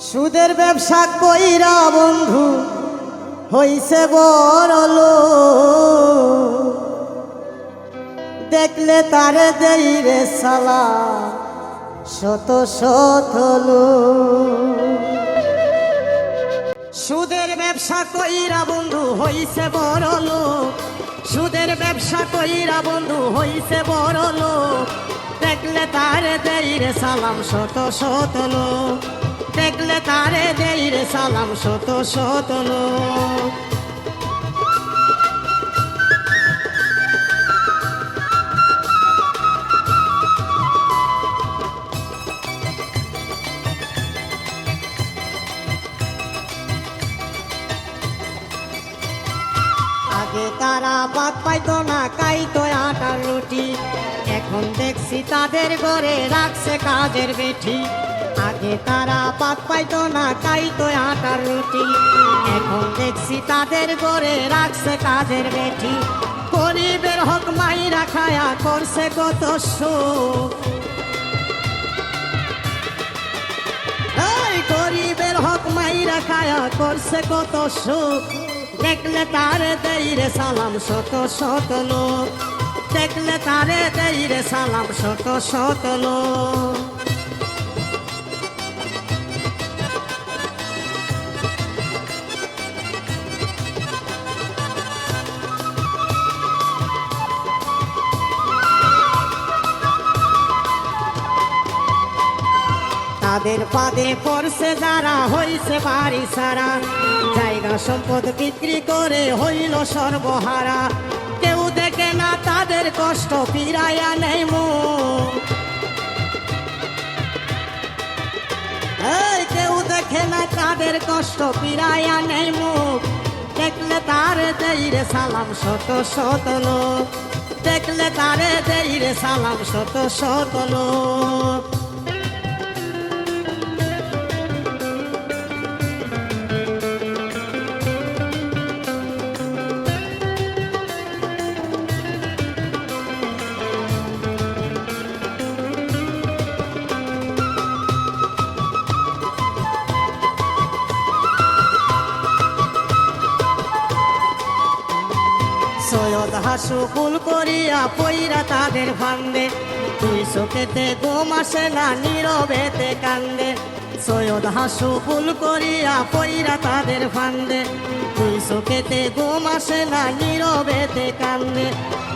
সুদের ব্যবসা কইরা বন্ধু হইছে বড়লোক, দেখলে তারে দেই রে সালাম শত শত লোক। সুদের ব্যবসা কইরা বন্ধু হইছে বড়লোক, সুদের ব্যবসা কইরা বন্ধু হইছে বড়লোক, দেখলে তারে দেই রে সালাম শত শত লোক, দেখলে তারে দেই রে সালাম শত শত লোক। আগে তারা ভাত পাইতো না, খাইতো আটার রুটি, এখন দেখছি তাদের ঘরে রাখছে কাজের বেঠি। আগে তারা ভাত পাইতো না, খাইতো আটার রুটি, এখন দেখছি তাদের ঘরে রাখছে কাজের বেঠি। গরিবের হক মাইরা খায়া করছে কত সুখ, গরিবের হক মাইরা খায়া করছে কত সুখ, দেখলে তারে দেই রে সালাম শত শত লোক, দেখলে তারে দেই রে সালাম শত শত লোক। তাদের পাদে পড়ছে যারা হইছে বাড়ি সারা, জায়গা সম্পদ বিক্রি করে হইল সর্বহারা। কেউ দেখে না তাদের কষ্ট ফিরাইয়া নেই মুখ, কেউ দেখে না তাদের কষ্ট ফিরাইয়া নেই মুখ, দেখলে তারে দেই রে সালাম শত শত লোক, দেখলে তারে দেই রে সালাম শত শত লোক। সৈয়দ হাসু ফুল করিয়া পইরা তাদের ফান্দে, দুই চোখেতে ঘুম আসে না নীরবেতে কান্দে। সৈয়দ হাসু ফুল করিয়া পইরা তাদের ফান্দে, দুই চোখেতে ঘুম আসে না নীরবেতে কান্দে।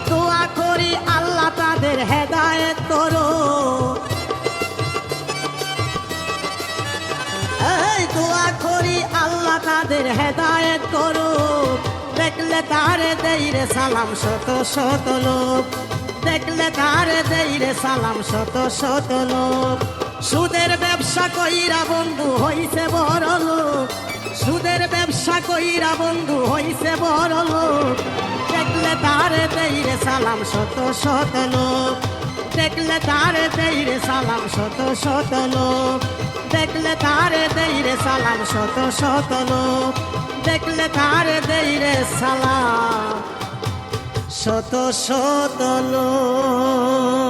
দোয়া করি আল্লাহ তাদের হেদায়েত করো, দোয়া করি আল্লাহ তাদের হেদায়েত করো, দেখলে তারে দেই রে সালাম শত শত লোক, দেখলে তারে দেই রে সালাম শত শত লোক। সুদের ব্যবসা কইরা বন্ধু হইছে বড়লোক, সুদের ব্যবসা কইরা বন্ধু হইছে বড়লোক, দেখলে তারে দেই রে সালাম শত শত লোক, দেখলে তারে দেই রে সালাম শত শত লোক, দেখলে তারে দেই রে সালাম শত শত লোক, দেখলে তারে দেই রে সালাম শত শত লোক।